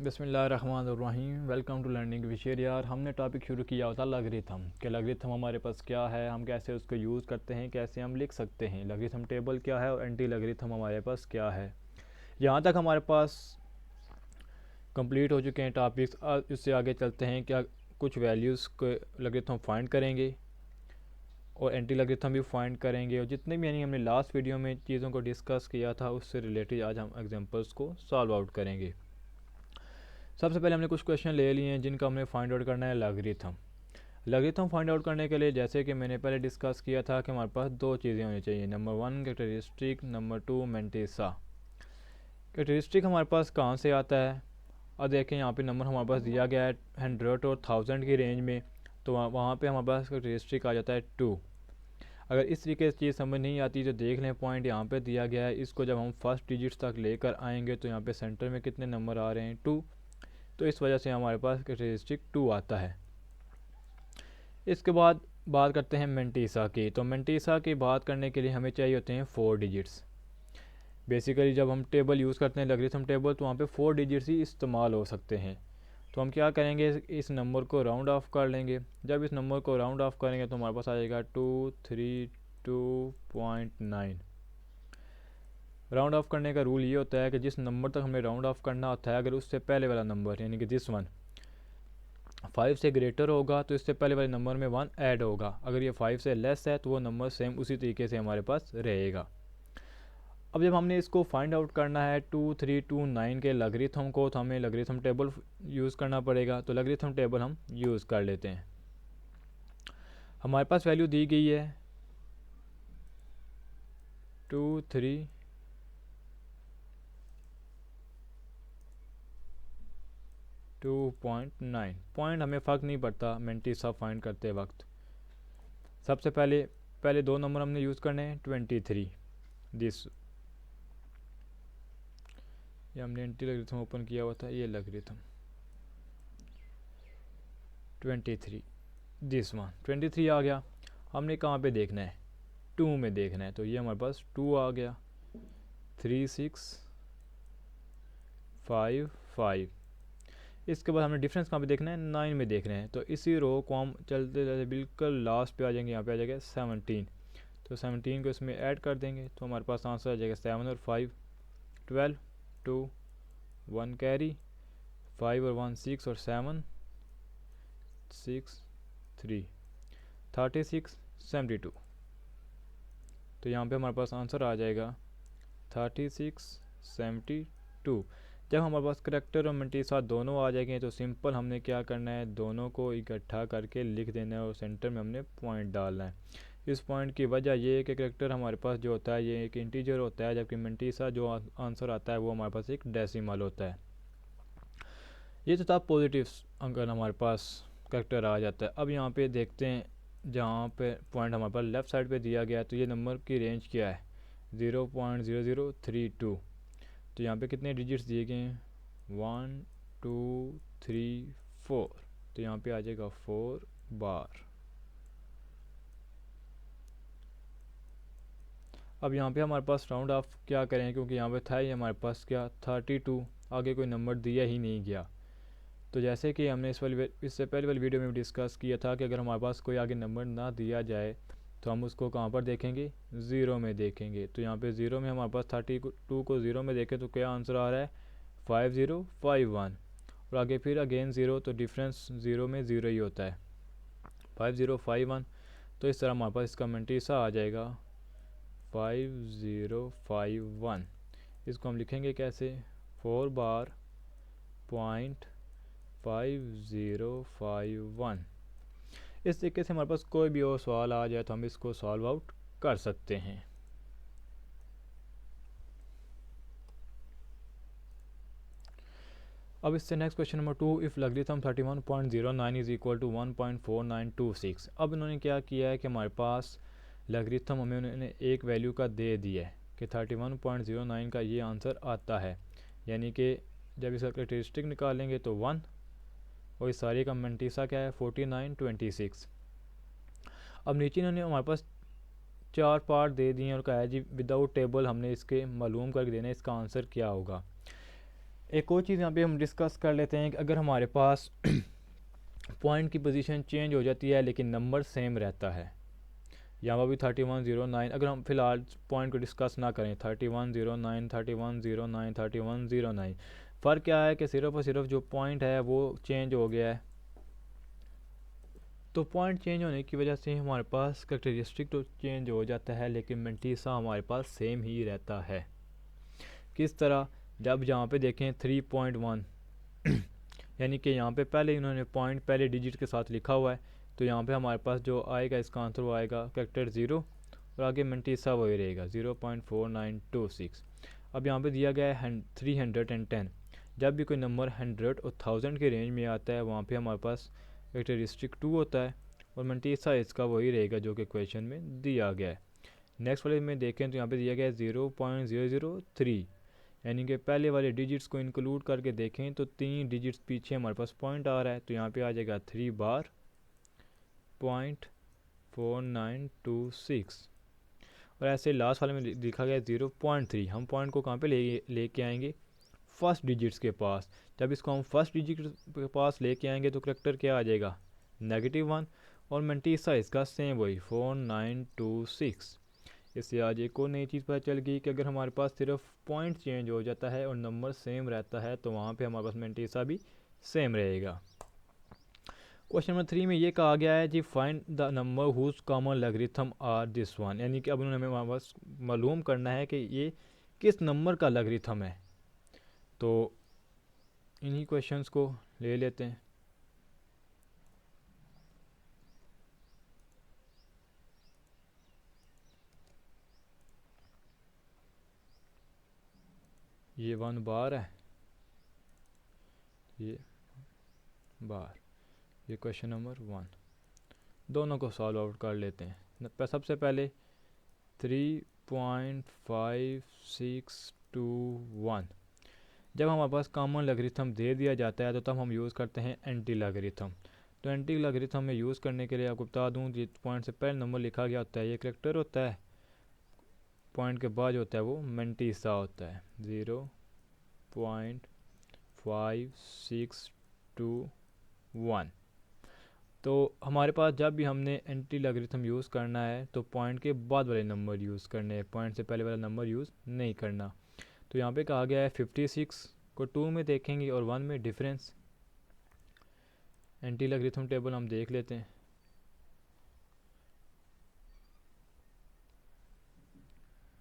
बिस्मिल्लाहिर्रहमानिर्रहीम। Welcome to learning wisher. यार हमने टॉपिक शुरू किया होता लॉगरिथम कि लॉगरिथम हमारे पास क्या है, हम कैसे उसको यूज़ करते हैं, कैसे हम लिख सकते हैं, लॉगरिथम टेबल क्या है और एंटी लॉगरिथम हमारे पास क्या है। यहाँ तक हमारे पास कंप्लीट हो चुके हैं टॉपिक्स। इससे आगे चलते हैं क्या कुछ वैल्यूज़ को लॉगरिथम फाइंड करेंगे और एंटी लॉगरिथम भी फाइंड करेंगे, और जितने भी यानी हमने लास्ट वीडियो में चीज़ों को डिस्कस किया था उससे रिलेटेड आज हम एग्जांपल्स को सॉल्व आउट करेंगे। सबसे पहले हमने कुछ क्वेश्चन ले लिए हैं जिनका हमने फाइंड आउट करना है लॉगरिथम। लॉगरिथम फाइंड आउट करने के लिए जैसे कि मैंने पहले डिस्कस किया था कि हमारे पास दो चीज़ें होनी चाहिए, number 1 characteristic, number 2 mantissa. Characteristic हमारे पास कहाँ से आता है, और देखें यहाँ पे नंबर हमारे पास दिया गया है 100 और 1000 की रेंज में, तो वहाँ पे हमारे पास कैरेक्टरिस्टिक आ जाता है 2। अगर इस तरीके से चीज़ समझ नहीं आती तो देख लें, पॉइंट यहाँ पे दिया गया है, इसको जब हम फर्स्ट डिजिट्स तक लेकर आएंगे तो यहाँ पे सेंटर में कितने नंबर आ रहे हैं 2, तो इस वजह से हमारे पास कैरेक्टरिस्टिक 2 आता है। इसके बाद बात करते हैं मेंटिसा की। तो मेंटिसा की बात करने के लिए हमें चाहिए होते हैं 4 डिजिट्स। बेसिकली जब हम टेबल यूज़ करते हैं लॉगरिथम टेबल तो वहाँ पे 4 डिजिट्स ही इस्तेमाल हो सकते हैं। तो हम क्या करेंगे, इस नंबर को राउंड ऑफ कर लेंगे। जब इस नंबर को राउंड ऑफ करेंगे तो हमारे पास आ जाएगा 232.9। राउंड ऑफ करने का रूल ये होता है कि जिस नंबर तक हमें राउंड ऑफ करना होता है, अगर उससे पहले वाला नंबर यानी कि दिस वन 5 से ग्रेटर होगा तो इससे पहले वाले नंबर में 1 ऐड होगा। अगर ये 5 से लेस है तो वो नंबर सेम उसी तरीके से हमारे पास रहेगा। अब जब हमने इसको फाइंड आउट करना है 2329 के लॉगरिथम को, तो हमें लॉगरिथम टेबल यूज़ करना पड़ेगा। तो लॉगरिथम टेबल हम यूज़ कर लेते हैं। हमारे पास वैल्यू दी गई है 232.9। पॉइंट हमें फ़र्क नहीं पड़ता मेंटिसा फाइंड करते वक्त। सबसे पहले दो नंबर हमने यूज़ करने हैं 23 दिस, ये हमने एंटी लॉगरिथम ओपन किया हुआ था, ये लॉगरिथम 23 दिस वन 23 आ गया। हमने कहाँ पे देखना है, 2 में देखना है, तो ये हमारे पास 2 आ गया। 3655। इसके बाद हमने डिफरेंस कहाँ पे देखना है, 9 में देखना है। तो इसी रो को हम चलते चलते बिल्कुल लास्ट पे आ जाएंगे, यहाँ पे आ जाएगा 17। तो 17 को इसमें ऐड कर देंगे तो हमारे पास आंसर आ जाएगा 7 और 5 12, 2 1 कैरी, 5 और 1 6 और 7 6 3 36 72। तो यहाँ पे हमारे पास आंसर आ जाएगा 36 72। जब हमारे पास करैक्टर और मेंटिसा दोनों आ जाएंगे तो सिंपल हमने क्या करना है, दोनों को इकट्ठा करके लिख देना है और सेंटर में हमने पॉइंट डालना है। इस पॉइंट की वजह ये है कि करैक्टर हमारे पास जो होता है ये एक इंटीजर होता है, जबकि मेंटिसा जो आंसर आता है वो हमारे पास एक डेसिमल होता है। ये तो था पॉजिटिव अंकन हमारे पास करैक्टर आ जाता है। अब यहाँ पे देखते हैं जहाँ पे पॉइंट हमारे पास लेफ़्ट साइड पे दिया गया है, तो ये नंबर की रेंज क्या है 0.0032। तो यहाँ पे कितने डिजिट्स दिए गए हैं 1 2 3 4, तो यहाँ पे आ जाएगा 4 बार। अब यहाँ पे हमारे पास राउंड ऑफ क्या करें, क्योंकि यहाँ पे था ही हमारे पास क्या 32, आगे कोई नंबर दिया ही नहीं गया। तो जैसे कि हमने इससे पहले वाली वीडियो में डिस्कस किया था कि अगर हमारे पास कोई आगे नंबर ना दिया जाए तो हम उसको कहाँ पर देखेंगे, ज़ीरो में देखेंगे। तो यहाँ पे ज़ीरो में हमारे पास 32 को ज़ीरो में देखें तो क्या आंसर आ रहा है 5051, और आगे फिर अगेन ज़ीरो, तो डिफरेंस ज़ीरो में ज़ीरो ही होता है 5051। तो इस तरह हमारे पास इसका मेंटिसा आ जाएगा 5051। इसको हम लिखेंगे कैसे, 4 बार पॉइंट 5051। इस तरीके से हमारे पास कोई भी और सवाल आ जाए तो हम इसको सॉल्व आउट कर सकते हैं। अब इससे next question number 2, if logarithm 31.09 is equal to 1.4926। अब इन्होंने क्या किया है कि हमारे पास लॉगरिथम हमें उन्होंने एक वैल्यू का दे दिया है कि 31.09 का ये आंसर आता है, यानी कि जब इसका कैरेक्टरिस्टिक निकालेंगे तो 1, और इस सारी का मेंटिसा क्या है 4926। अब नीचे इन्होंने हमारे पास 4 पार्ट दे दिए और कहा है जी विदाउट टेबल हमने इसके मालूम करके देना है इसका आंसर क्या होगा। एक और चीज़ यहाँ पे हम डिस्कस कर लेते हैं कि अगर हमारे पास पॉइंट की पोजीशन चेंज हो जाती है लेकिन नंबर सेम रहता है, यहाँ पर भी 3109, अगर हम फिलहाल पॉइंट को डिस्कस ना करें, 3109, 3109, 3109, फ़र्क क्या है कि सिर्फ और सिर्फ जो पॉइंट है वो चेंज हो गया है। तो पॉइंट चेंज होने की वजह से हमारे पास कैरेक्टरिस्टिक तो चेंज हो जाता है लेकिन मेंटीसा हमारे पास सेम ही रहता है। किस तरह? जब यहाँ पे देखें 3.1 यानी कि यहाँ पे पहले इन्होंने पॉइंट पहले डिजिट के साथ लिखा हुआ है, तो यहाँ पे हमारे पास जो आएगा इसका आंसर वो आएगा कैरेक्टर 0 और आगे मेंटीसा वही रहेगा 0.4926। अब यहाँ पे दिया गया है 310। जब भी कोई नंबर 100 और 1000 के रेंज में आता है वहाँ पे हमारे पास कैरेक्टरिस्टिक 2 होता है और मेंटीसा इसका वही रहेगा जो कि क्वेश्चन में दिया गया है। नेक्स्ट वाले में देखें तो यहाँ पे दिया गया है 0.003, यानी कि पहले वाले डिजिट्स को इंक्लूड करके देखें तो 3 डिजिट्स पीछे हमारे पास पॉइंट आ रहा है, तो यहाँ पे आ जाएगा 3 बार .4926। और ऐसे लास्ट वाले में लिखा गया 0.3। हम पॉइंट को कहाँ पे लेके आएंगे? फर्स्ट डिजिट्स के पास। जब इसको हम फर्स्ट डिजिट के पास लेके आएंगे तो करेक्टर क्या आ जाएगा? -1 और मेंटीसा इसका सेम वही 4926। इससे आज एक और नई चीज़ पता चल गई कि अगर हमारे पास सिर्फ पॉइंट चेंज हो जाता है और नंबर सेम रहता है तो वहाँ पे हमारे पास मेंटीसा भी सेम रहेगा। क्वेश्चन नंबर 3 में ये कहा गया है जी find the number whose common logarithm are this one, यानी कि अब उन्होंने हमें हमारे पास मालूम करना है कि ये किस नंबर का लॉगरिथम है। तो इन्हीं क्वेश्चंस को ले लेते हैं। ये 1 बार है, ये बार, ये क्वेश्चन नंबर 1। दोनों को सॉल्व आउट कर लेते हैं। सबसे पहले 3.5621, जब हमारे पास कॉमन लॉगरिथम दे दिया जाता है तो तब हम यूज़ करते हैं एंटी लॉगरिथम। तो एंटी लॉगरिथम में यूज़ करने के लिए आपको बता दूं, जिस पॉइंट से पहले नंबर लिखा गया होता है ये करेक्टर होता है, पॉइंट के बाद होता है वो मेंटीसा होता है 0.5621। तो हमारे पास जब भी हमने एंटी लॉगरिथम यूज़ करना है तो पॉइंट के बाद वाले नंबर यूज़ करने हैं, पॉइंट से पहले वाला नंबर यूज़ नहीं करना। तो यहाँ पे कहा गया है 56 को 2 में देखेंगे और 1 में डिफरेंस। एंटी लॉगरिथम टेबल हम देख लेते हैं।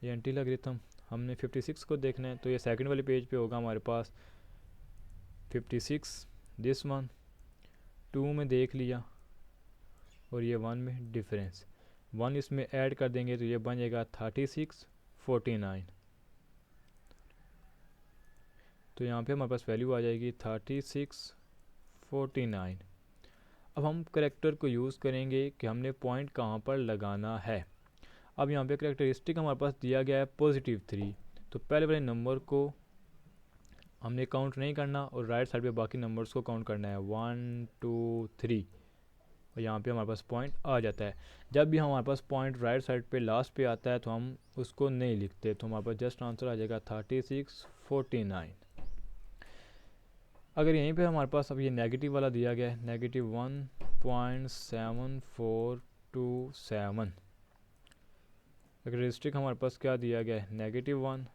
ये एंटी लॉगरिथम हमने 56 को देखना है तो ये सेकंड वाले पेज पे होगा हमारे पास 56 दिस वन, 2 में देख लिया और ये 1 में डिफरेंस, 1 इसमें ऐड कर देंगे तो ये बन जाएगा 3649। तो यहाँ पे हमारे पास वैल्यू आ जाएगी 3649। अब हम करेक्टर को यूज़ करेंगे कि हमने पॉइंट कहाँ पर लगाना है। अब यहाँ पे करेक्टरिस्टिक हमारे पास दिया गया है +3, तो पहले वाले नंबर को हमने काउंट नहीं करना और राइट साइड पे बाकी नंबर्स को काउंट करना है 1 2 3 और यहाँ पे हमारे पास पॉइंट आ जाता है। जब भी हमारे पास पॉइंट राइट साइड पे लास्ट पे आता है तो हम उसको नहीं लिखते, तो हमारे पास जस्ट आंसर आ जाएगा 3649। अगर यहीं पे हमारे पास अब ये नेगेटिव वाला दिया गया है -1.7427, कैरेक्टरिस्टिक हमारे पास क्या दिया गया है -1,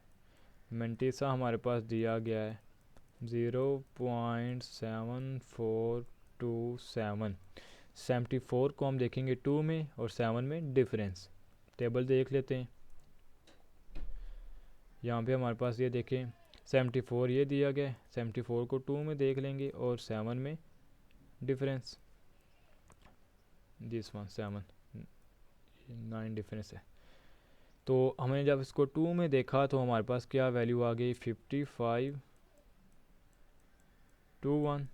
मेंटीसा हमारे पास दिया गया है 0.7427। 74 को हम देखेंगे 2 में और 7 में डिफरेंस। टेबल देख लेते हैं। यहाँ पे हमारे पास ये देखें 74 ये दिया गया है, 74 को 2 में देख लेंगे और 7 में डिफरेंस, दिस वन 7 9 डिफरेंस है। तो हमने जब इसको 2 में देखा तो हमारे पास क्या वैल्यू आ गई 5521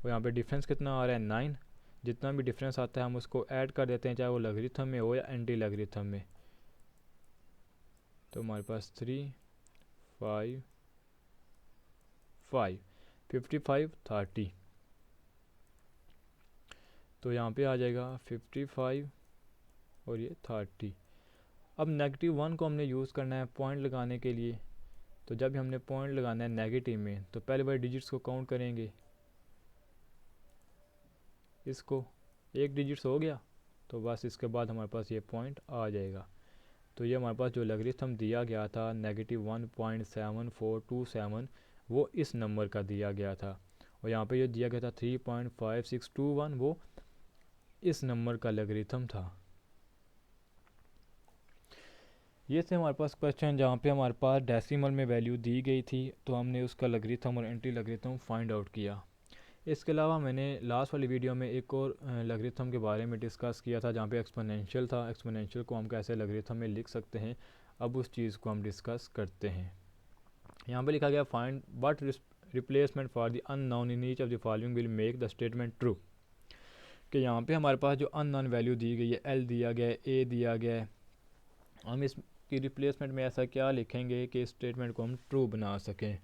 और यहाँ पे डिफरेंस कितना आ रहा है 9। जितना भी डिफरेंस आता है हम उसको ऐड कर देते हैं, चाहे वो लॉगरिथम में हो या एंटी लॉगरिथम में। तो हमारे पास 3 5 5 55 30, तो यहाँ पे आ जाएगा 55 और ये 30। अब -1 को हमने यूज़ करना है पॉइंट लगाने के लिए, तो जब भी हमने पॉइंट लगाना है नेगेटिव में तो पहले वाले डिजिट्स को काउंट करेंगे, इसको एक डिजिट्स हो गया तो बस इसके बाद हमारे पास ये पॉइंट आ जाएगा। तो ये हमारे पास जो लॉगरिथम दिया गया था -1.7427 वो इस नंबर का दिया गया था, और यहाँ पे जो दिया गया था 3.5621 वो इस नंबर का लॉगरिथम था। ये थे हमारे पास क्वेश्चन जहाँ पे हमारे पास डेसिमल में वैल्यू दी गई थी, तो हमने उसका लॉगरिथम और एंटी लॉगरिथम फाइंड आउट किया। इसके अलावा मैंने लास्ट वाली वीडियो में एक और लॉगरिथम के बारे में डिस्कस किया था जहाँ पे एक्सपोनेंशियल था। एक्सपोनेंशियल को हम कैसे लॉगरिथम में लिख सकते हैं, अब उस चीज़ को हम डिस्कस करते हैं। यहाँ पे लिखा गया find what replacement for the unknown in each of the following will make the statement true. कि यहाँ पे हमारे पास जो अननोन वैल्यू दी गई है, एल दिया गया है, ए दिया गया है, हम इसकी रिप्लेसमेंट में ऐसा क्या लिखेंगे कि इस स्टेटमेंट को हम ट्रू बना सकें।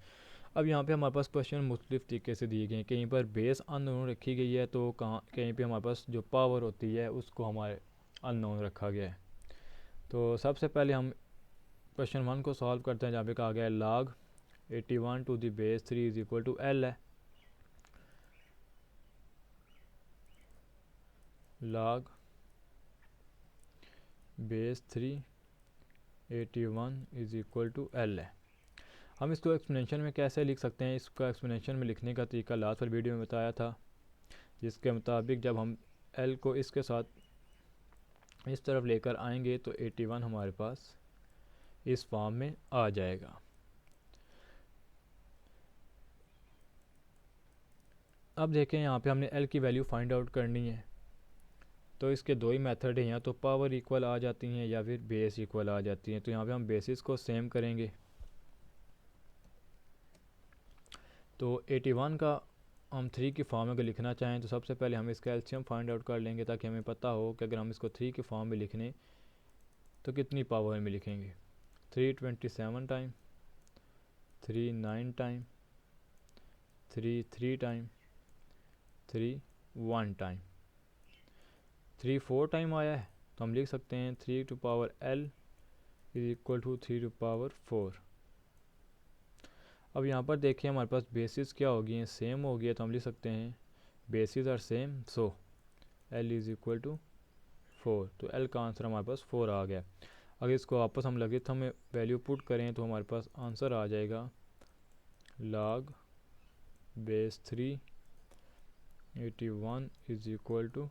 अब यहाँ पे हमारे पास क्वेश्चन मुख्तलिफ तरीके से दिए गए हैं। कहीं पर बेस अननोन रखी गई है, तो कहीं पे हमारे पास जो पावर होती है उसको हमारे अननोन रखा गया है। तो सबसे पहले हम क्वेश्चन 1 को सॉल्व करते हैं, जहाँ पे कहा गया है log 81 to the base 3 is equal to L है। log base 3 81 is equal to L है। हम इसको एक्सपोनेंशियल में कैसे लिख सकते हैं, इसका एक्सपोनेंशियल में लिखने का तरीका लास्ट वाली वीडियो में बताया था, जिसके मुताबिक जब हम एल को इसके साथ इस तरफ लेकर आएंगे तो 81 हमारे पास इस फॉर्म में आ जाएगा। अब देखें यहाँ पे हमने एल की वैल्यू फाइंड आउट करनी है, तो इसके दो ही मेथड हैं, या तो पावर इक्वल आ जाती हैं या फिर बेस इक्वल आ जाती हैं। तो यहाँ पे हम बेसिस को सेम करेंगे। तो 81 का हम 3 की फॉर्म में अगर लिखना चाहें तो सबसे पहले हम इसका एलसीएम फाइंड आउट कर लेंगे, ताकि हमें पता हो कि अगर हम इसको 3 की फॉर्म में लिखने तो कितनी पावर में लिखेंगे। 327 time, 3 9 time, 3 3 time, 3 1 time, 3 4 time आया है, तो हम लिख सकते हैं 3 to power L is equal to 3 to power 4। अब यहाँ पर देखिए हमारे पास बेसिस क्या होगी हैं, सेम हो गया, तो हम लिख सकते हैं basis are same, so L is equal to 4। तो एल का आंसर हमारे पास 4 आ गया। अगर इसको वापस हम लॉगरिथम में वैल्यू पुट करें तो हमारे पास आंसर आ जाएगा log base 3 81 is equal to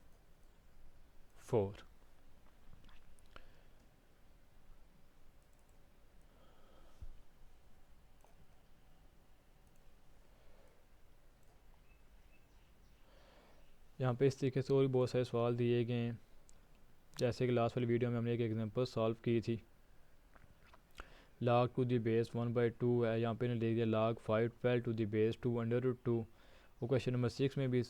4। यहाँ पे इस तरीके से और भी बहुत सारे सवाल दिए गए हैं, जैसे कि लास्ट वाली वीडियो में हमने एक एग्जांपल सॉल्व की थी। log टू द बेस 1/2 है, यहाँ पे ने ले दिया log 512 टू द बेस 2/2। वो क्वेश्चन नंबर 6 में भी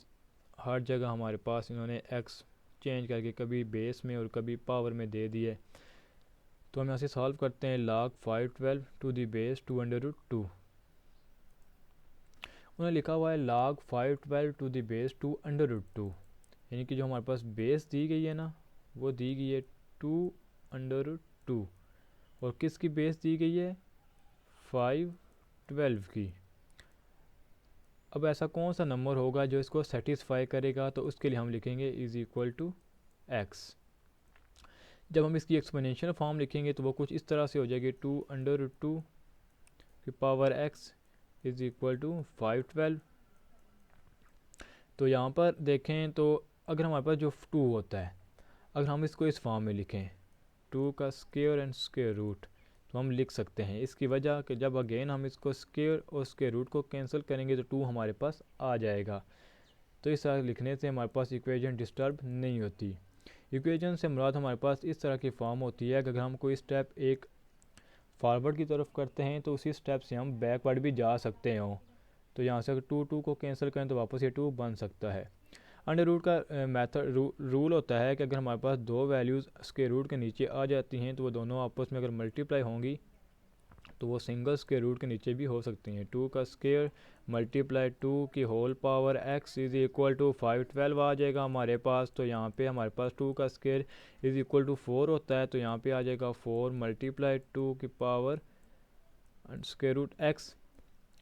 हर जगह हमारे पास इन्होंने x चेंज करके कभी बेस में और कभी पावर में दे दिए। तो हम यहाँ से सॉल्व करते हैं log 512 टू द बेस 2/2। उन्होंने लिखा हुआ है log 512 टू द बेस 2/2, यानी कि जो हमारे पास बेस दी गई है ना वो दी गई है 2/2, और किसकी बेस दी गई है 512 की। अब ऐसा कौन सा नंबर होगा जो इसको सेटिस्फाई करेगा, तो उसके लिए हम लिखेंगे इज इक्वल टू एक्स। जब हम इसकी एक्सपोनेंशियल फॉर्म लिखेंगे तो वो कुछ इस तरह से हो जाएगी 2/2 की power X is equal to 512। तो यहाँ पर देखें तो अगर हमारे पास जो 2 होता है, अगर हम इसको इस फॉर्म में लिखें 2 का स्क्वायर एंड स्क्वायर रूट, तो हम लिख सकते हैं। इसकी वजह कि जब अगेन हम इसको स्क्वायर और स्क्वायर रूट को कैंसिल करेंगे तो 2 हमारे पास आ जाएगा। तो इस तरह लिखने से हमारे पास इक्वेशन डिस्टर्ब नहीं होती। इक्वेशन से मुराद हमारे पास इस तरह की फॉर्म होती है कि अगर हम कोई स्टेप एक फॉरवर्ड की तरफ करते हैं तो उसी स्टेप से हम बैकवर्ड भी जा सकते हों। तो यहाँ से अगर 2 को कैंसिल करें तो वापस ये 2 बन सकता है। अंडर रूट का मेथड रूल होता है कि अगर हमारे पास दो वैल्यूज़ स्क्वायर रूट के नीचे आ जाती हैं तो वो दोनों आपस में अगर मल्टीप्लाई होंगी तो वो सिंगल स्क्वायर रूट के नीचे भी हो सकती हैं। 2 का स्क्वायर मल्टीप्लाई 2 की whole power x is equal to 512 आ जाएगा हमारे पास। तो यहाँ पे हमारे पास 2 का स्क्वायर इज़ इक्वल टू 4 होता है, तो यहाँ पे आ जाएगा 4 मल्टीप्लाई 2 की power square root X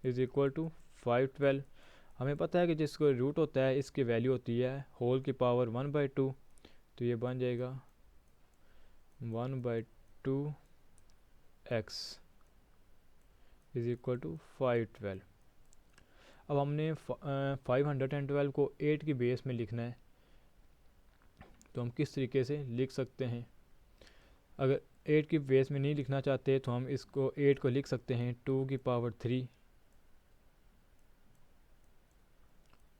is equal to 512। हमें पता है कि जिसको रूट होता है इसकी वैल्यू होती है होल की पावर 1/2, तो ये बन जाएगा 1/2 एक्स इज़ इक्वल टू 512। अब हमने 512 को 8 की बेस में लिखना है, तो हम किस तरीके से लिख सकते हैं? अगर 8 की बेस में नहीं लिखना चाहते तो हम इसको 8 को लिख सकते हैं 2 की पावर 3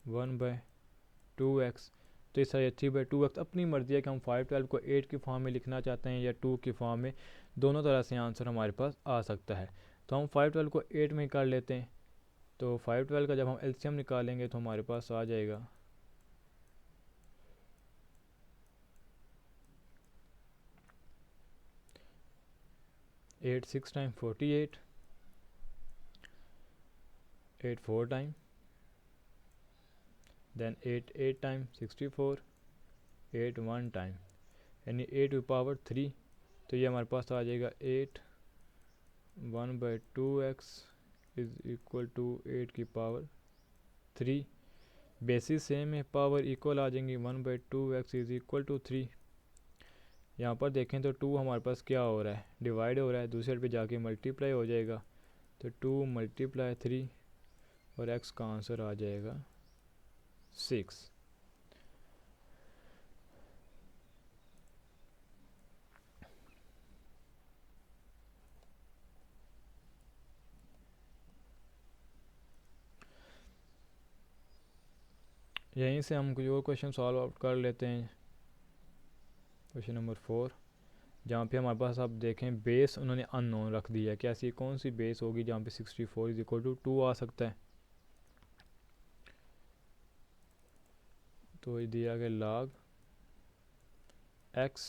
1/2x। तो इस तरह 3/2x अपनी मर्ज़ी है कि हम 512 को 8 की फॉर्म में लिखना चाहते हैं या 2 की फॉर्म में, दोनों तरह से आंसर हमारे पास आ सकता है। तो हम 512 को 8 में कर लेते हैं, तो 512 का जब हम एलसीएम निकालेंगे तो हमारे पास आ जाएगा 8 6 time 48, 8 4 time, then 8 8 time 64, 8 1 time, यानी 8 की पावर 3। तो ये हमारे पास आ जाएगा 8 1/2x इज़ इक्वल टू 8 की पावर 3। बेसिस सेम है, पावर इक्वल आ जाएंगी 1/2x इज़ इक्वल टू 3। यहाँ पर देखें तो 2 हमारे पास क्या हो रहा है, डिवाइड हो रहा है, दूसरे पे जाके मल्टीप्लाई हो जाएगा, तो 2 × 3 और x का आंसर आ जाएगा 6। यहीं से हम कोई और क्वेश्चन सॉल्व आउट कर लेते हैं। क्वेश्चन नंबर 4, जहाँ पे हमारे पास आप देखें बेस उन्होंने अननोन रख दिया है कि ऐसी कौन सी बेस होगी जहाँ पे 64 इज इक्वल टू 2 आ सकता है। तो ये दिया गया log x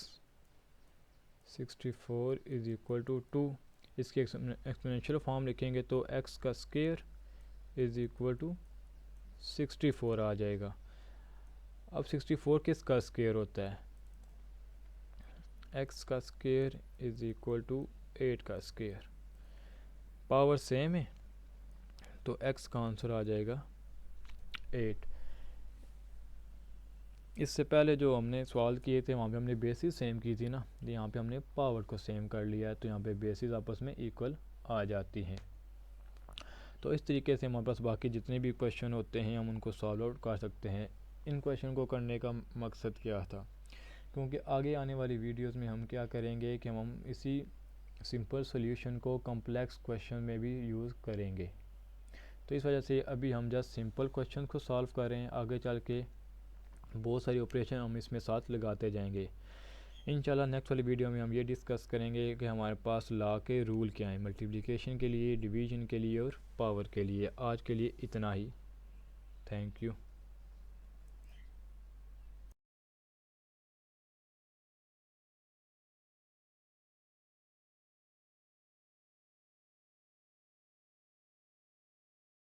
64 is equal to 2, इसकी एक्सपोनेंशियल फॉर्म लिखेंगे तो x का स्क्वायर इज इक्वल टू 64 आ जाएगा। अब 64 किसका स्क्वायर होता है? x का स्क्वायर इज इक्वल टू 8 का स्क्वायर। पावर सेम है तो x का आंसर आ जाएगा 8। इससे पहले जो हमने सवाल किए थे वहाँ पे हमने बेसिस सेम की थी ना, यहाँ पे हमने पावर को सेम कर लिया है, तो यहाँ पे बेसिस आपस में इक्वल आ जाती हैं। तो इस तरीके से हमारे पास बाकी जितने भी क्वेश्चन होते हैं हम उनको सॉल्व आउट कर सकते हैं। इन क्वेश्चन को करने का मकसद क्या था, क्योंकि आगे आने वाली वीडियोस में हम क्या करेंगे कि हम इसी सिंपल सॉल्यूशन को कॉम्प्लेक्स क्वेश्चन में भी यूज़ करेंगे। तो इस वजह से अभी हम जस्ट सिंपल क्वेश्चन को सॉल्व कर रहे हैं, आगे चल के बहुत सारी ऑपरेशन हम इसमें साथ लगाते जाएंगे। इंशाल्लाह नेक्स्ट वाली वीडियो में हम ये डिस्कस करेंगे कि हमारे पास लॉ के रूल क्या हैं मल्टीप्लिकेशन के लिए, डिवीजन के लिए और पावर के लिए। आज के लिए इतना ही, थैंक यू।